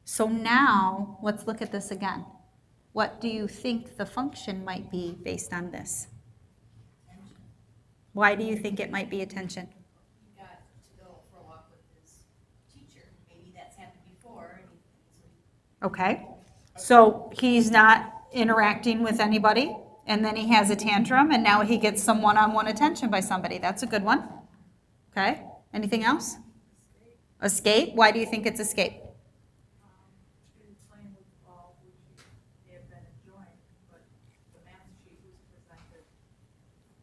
So now, let's look at this again. What do you think the function might be based on this? Why do you think it might be attention? He got to go for a walk with his teacher. Maybe that's happened before. Okay, so he's not interacting with anybody, and then he has a tantrum, and now he gets some one-on-one attention by somebody. That's a good one. Okay, anything else? Escape. Why do you think it's escape? Playing with the ball, which he may have been enjoying, but the math sheet was presented,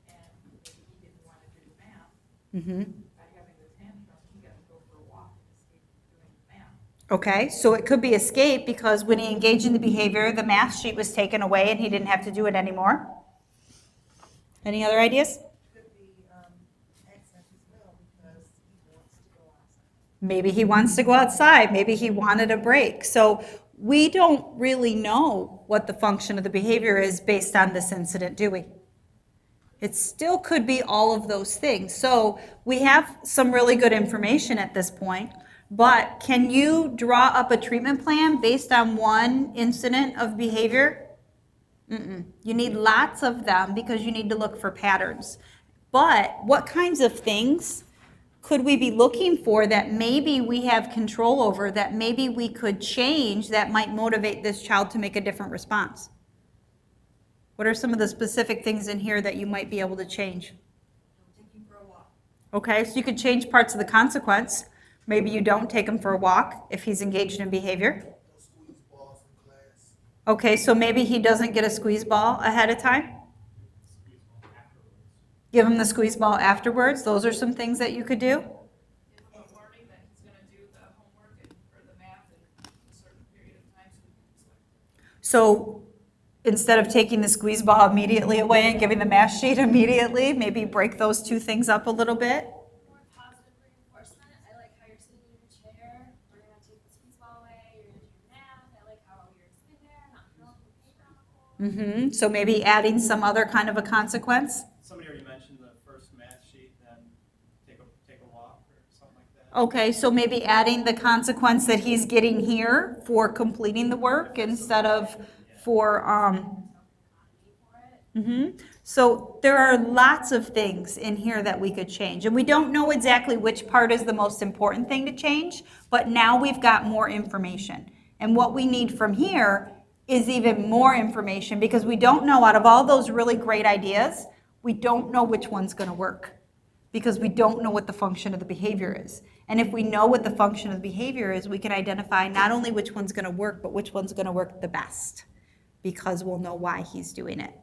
and maybe he didn't want to do the math. By having the tantrum, he got to go for a walk and escape from doing the math. Okay, so it could be escape because when he engaged in the behavior, the math sheet was taken away and he didn't have to do it anymore. Any other ideas? Could be access as well, because he wants to go outside. Maybe he wants to go outside. Maybe he wanted a break. So we don't really know what the function of the behavior is based on this incident, do we? It still could be all of those things. So we have some really good information at this point, but can you draw up a treatment plan based on one incident of behavior? You need lots of them because you need to look for patterns. But what kinds of things could we be looking for that maybe we have control over, that maybe we could change, that might motivate this child to make a different response? What are some of the specific things in here that you might be able to change? Take him for a walk. Okay, so you could change parts of the consequence. Maybe you don't take him for a walk if he's engaged in behavior. Okay, so maybe he doesn't get a squeeze ball ahead of time. Give him the squeeze ball afterwards. Those are some things that you could do. Give him a warning that he's going to do the homework or the math in a certain period of time, so he can select. So instead of taking the squeeze ball immediately away and giving the math sheet immediately, maybe break those two things up a little bit. More positive reinforcement. I like how you're sitting in your chair. We're going to take the squeeze ball away. You're going to do your math. I like how you're sitting there, not throwing the paper on the floor. So maybe adding some other kind of a consequence. Somebody already mentioned the first math sheet, then take a walk or something like that. Okay, so maybe adding the consequence that he's getting here for completing the work instead of for So there are lots of things in here that we could change, and we don't know exactly which part is the most important thing to change, but now we've got more information. And what we need from here is even more information, because we don't know, out of all those really great ideas, we don't know which one's going to work, because we don't know what the function of the behavior is. And if we know what the function of the behavior is, we can identify not only which one's going to work, but which one's going to work the best, because we'll know why he's doing it.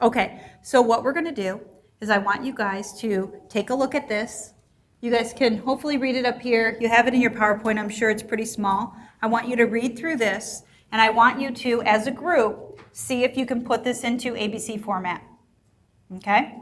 Okay, so what we're going to do is I want you guys to take a look at this. You guys can hopefully read it up here. You have it in your PowerPoint. I'm sure it's pretty small. I want you to read through this, and I want you to, as a group, see if you can put this into ABC format. Okay?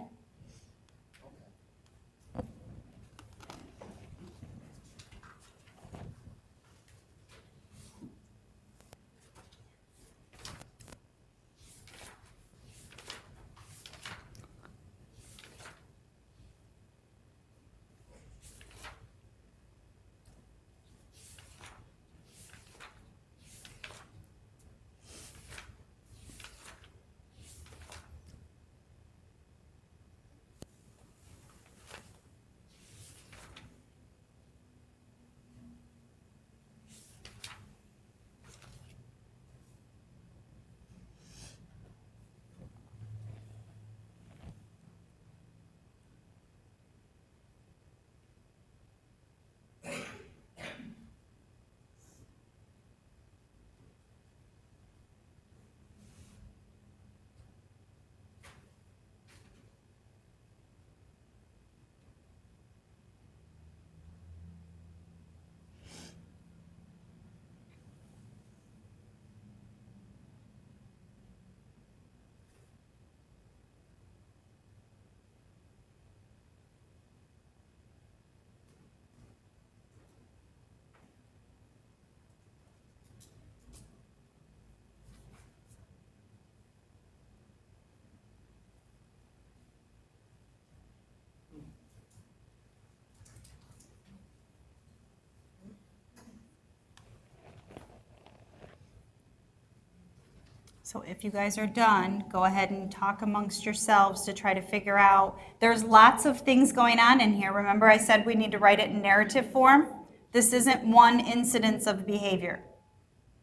So if you guys are done, go ahead and talk amongst yourselves to try to figure out. There's lots of things going on in here. Remember I said we need to write it in narrative form? This isn't one incidence of behavior.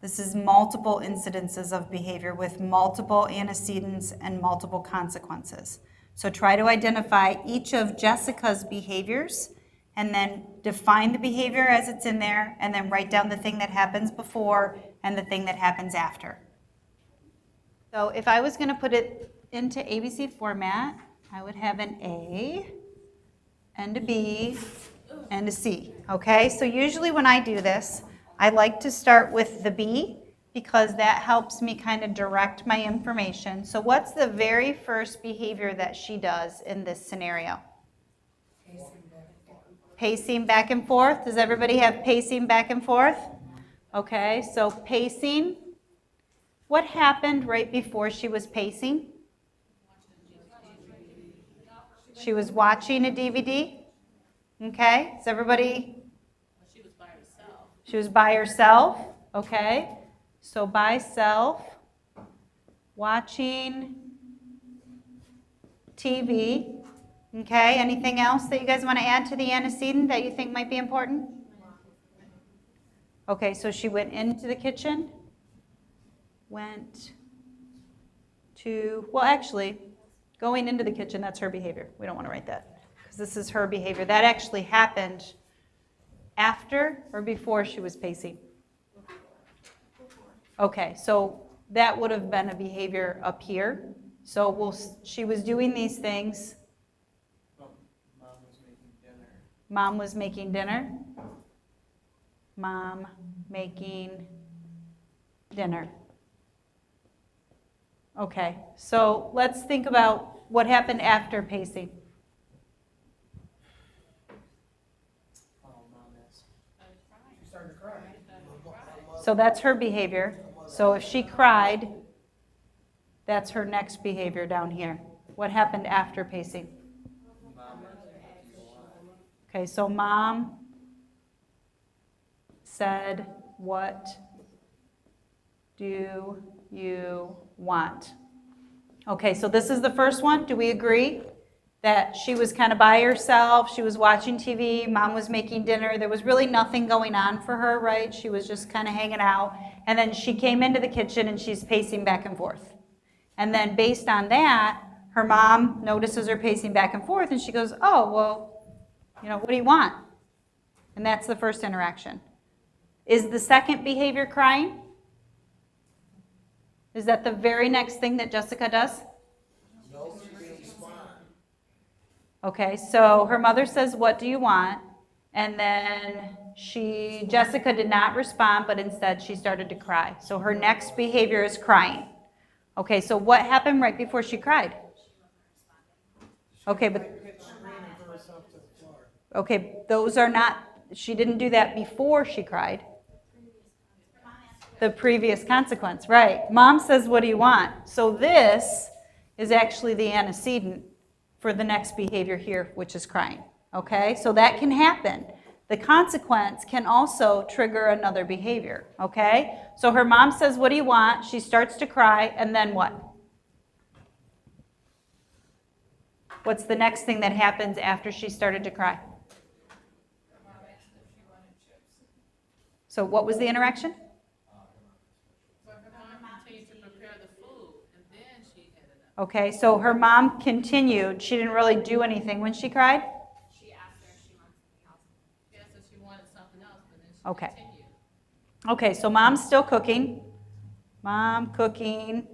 This is multiple incidences of behavior with multiple antecedents and multiple consequences. So try to identify each of Jessica's behaviors and then define the behavior as it's in there and then write down the thing that happens before and the thing that happens after. So if I was going to put it into ABC format, I would have an A and a B and a C. Okay, so usually when I do this, I like to start with the B because that helps me kind of direct my information. So what's the very first behavior that she does in this scenario? Pacing back and forth. Does everybody have pacing back and forth? Okay, so pacing. What happened right before she was pacing? She was watching a DVD. Okay, is everybody? She was by herself. She was by herself. Okay, so by self, watching TV. Okay, anything else that you guys want to add to the antecedent that you think might be important? Okay, so she went into the kitchen. Went to, well, actually, going into the kitchen, that's her behavior. We don't want to write that because this is her behavior. That actually happened after or before she was pacing? Okay, so that would have been a behavior up here. So she was doing these things. Mom was making dinner. Mom was making dinner. Mom making dinner. Okay, so let's think about what happened after pacing. Oh, Mom is. She started to cry. So that's her behavior. So if she cried, that's her next behavior down here. What happened after pacing? Okay, so Mom said, "What do you want?" Okay, so this is the first one. Do we agree that she was kind of by herself? She was watching TV. Mom was making dinner. There was really nothing going on for her, right? She was just kind of hanging out. And then she came into the kitchen and she's pacing back and forth. And then based on that, her mom notices her pacing back and forth and she goes, "Oh, well, what do you want?" And that's the first interaction. Is the second behavior crying? Is that the very next thing that Jessica does? No, she didn't respond. Okay, so her mother says, "What do you want?" And then Jessica did not respond, but instead she started to cry. So her next behavior is crying. Okay, so what happened right before she cried? Okay, but okay, those are not, she didn't do that before she cried. The previous consequence, right. Mom says, "What do you want?" So this is actually the antecedent for the next behavior here, which is crying. Okay, so that can happen. The consequence can also trigger another behavior. Okay, so her mom says, "What do you want?" She starts to cry, and then what? What's the next thing that happens after she started to cry? So what was the interaction? Okay, so her mom continued. She didn't really do anything when she cried? She asked her if she wanted something else. Yes, so she wanted something else, but then she Okay. continued. Okay, so mom's still cooking. Mom cooking.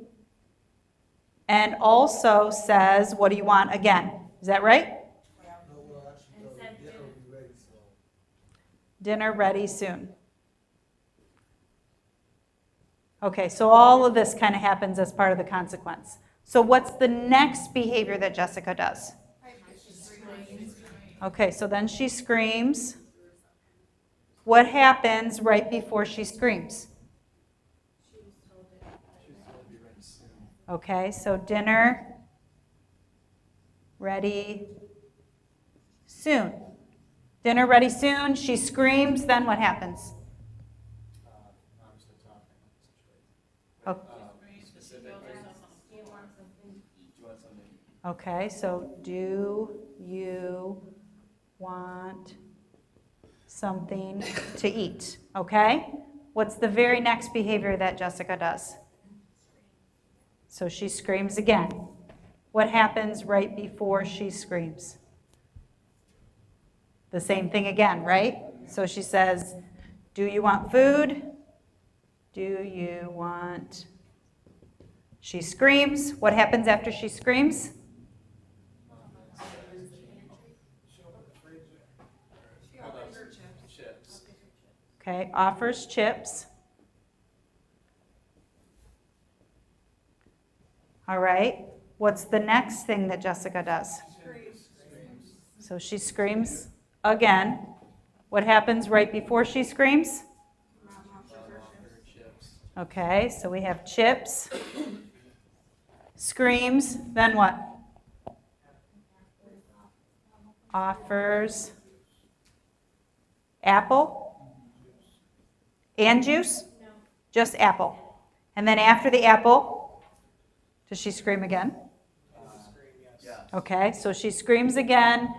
And also says, "What do you want?" again. Is that right? No, well, actually, no, dinner will be ready soon. Dinner ready soon. Okay, so all of this kind of happens as part of the consequence. So what's the next behavior that Jessica does? Okay, so then she screams. What happens right before she screams? Okay, so dinner ready soon. Dinner ready soon. She screams, then what happens? Mom's the talking situation. Oh, Specific. Okay, so do you want something to eat? Okay? What's the very next behavior that Jessica does? So she screams again. What happens right before she screams? The same thing again, right? So she says, do you want food? Do you want... She screams. What happens after she screams? Chips. Okay, offers chips. All right. What's the next thing that Jessica does? So she screams again. What happens right before she screams? Chips. Okay, so we have chips, screams, then what? Offers apple and juice? No. Just apple. And then after the apple, does she scream again? Yeah. Okay, so she screams again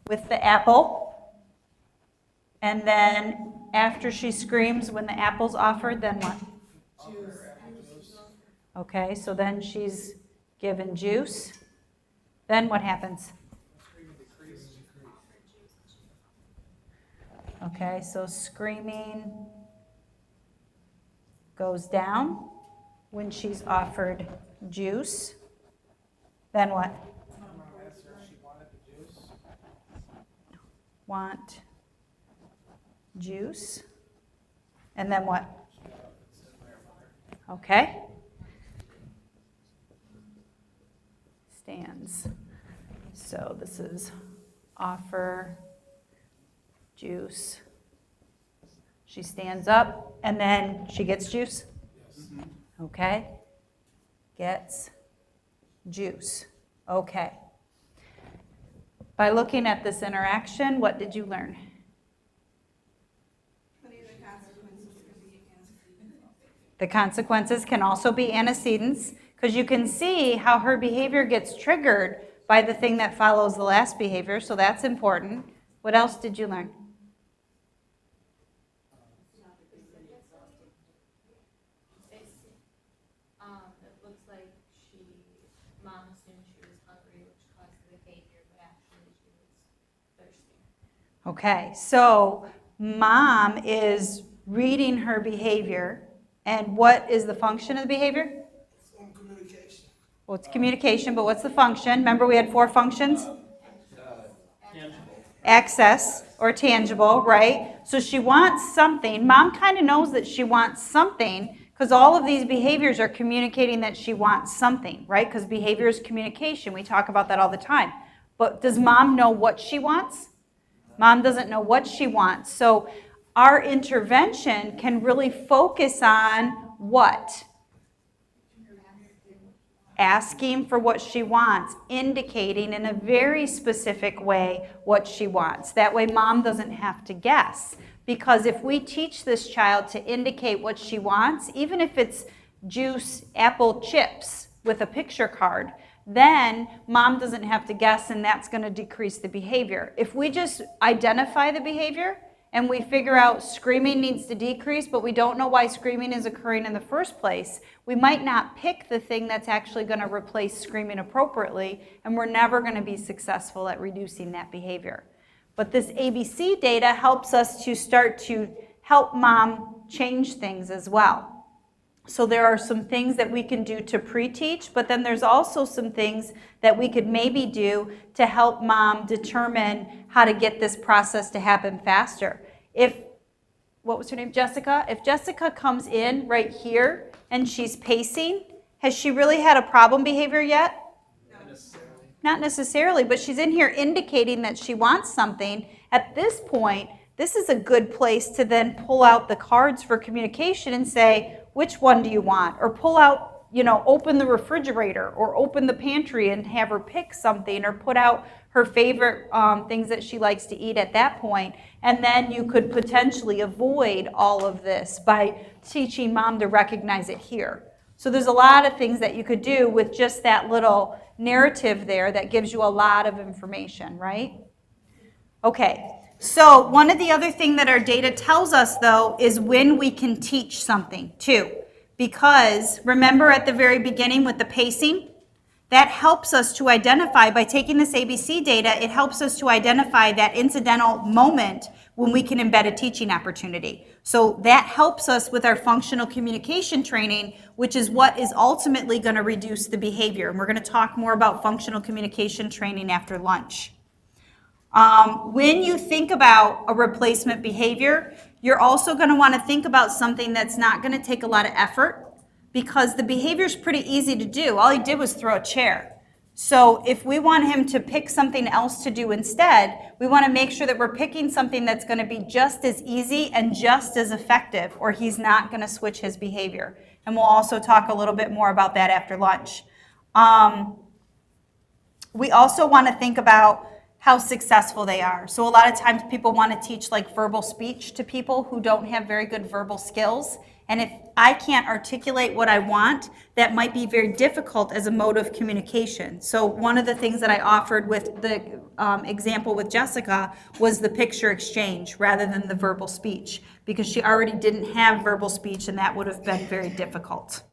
with the apple. And then after she screams when the apple's offered, then what? Okay, so then she's given juice. Then what happens? Okay, so screaming goes down when she's offered juice. Then what? Want juice. And then what? Okay. Stands. So this is offer juice. She stands up and then she gets juice. Okay. Gets juice. Okay. By looking at this interaction, what did you learn? The consequences can also be antecedents, because you can see how her behavior gets triggered by the thing that follows the last behavior, so that's important. What else did you learn? It looks like mom assumed she was hungry, which caused the behavior, but actually she was thirsty. Okay, so mom is reading her behavior, and what is the function of the behavior? Communication. Well, it's communication, but what's the function? Remember we had 4 functions? Tangible. Access or tangible, right? So she wants something. Mom kind of knows that she wants something because all of these behaviors are communicating that she wants something, right? Because behavior is communication. We talk about that all the time. But does mom know what she wants? Mom doesn't know what she wants. So our intervention can really focus on what? Asking for what she wants, indicating in a very specific way what she wants. That way mom doesn't have to guess. Because if we teach this child to indicate what she wants, even if it's juice, apple, chips with a picture card, then mom doesn't have to guess, and that's going to decrease the behavior. If we just identify the behavior and we figure out screaming needs to decrease, but we don't know why screaming is occurring in the first place, we might not pick the thing that's actually going to replace screaming appropriately, and we're never going to be successful at reducing that behavior. But this ABC data helps us to start to help mom change things as well. So there are some things that we can do to pre-teach, but then there's also some things that we could maybe do to help mom determine how to get this process to happen faster. What was her name, Jessica? If Jessica comes in right here and she's pacing, has she really had a problem behavior yet? Not necessarily. Not necessarily, but she's in here indicating that she wants something. At this point, this is a good place to then pull out the cards for communication and say, which one do you want? Or pull out, open the refrigerator or open the pantry and have her pick something, or put out her favorite things that she likes to eat at that point. And then you could potentially avoid all of this by teaching mom to recognize it here. So there's a lot of things that you could do with just that little narrative there that gives you a lot of information, right? Okay, so one of the other thing that our data tells us, though, is when we can teach something, too. Because remember at the very beginning with the pacing, that helps us to identify, by taking this ABC data, it helps us to identify that incidental moment when we can embed a teaching opportunity. So that helps us with our functional communication training, which is what is ultimately going to reduce the behavior. And we're going to talk more about functional communication training after lunch. When you think about a replacement behavior, you're also going to want to think about something that's not going to take a lot of effort, because the behavior is pretty easy to do. All he did was throw a chair. So if we want him to pick something else to do instead, we want to make sure that we're picking something that's going to be just as easy and just as effective, or he's not going to switch his behavior. And we'll also talk a little bit more about that after lunch. We also want to think about how successful they are. So a lot of times people want to teach like verbal speech to people who don't have very good verbal skills. And if I can't articulate what I want, that might be very difficult as a mode of communication. So one of the things that I offered with the example with Jessica was the picture exchange rather than the verbal speech, because she already didn't have verbal speech and that would have been very difficult.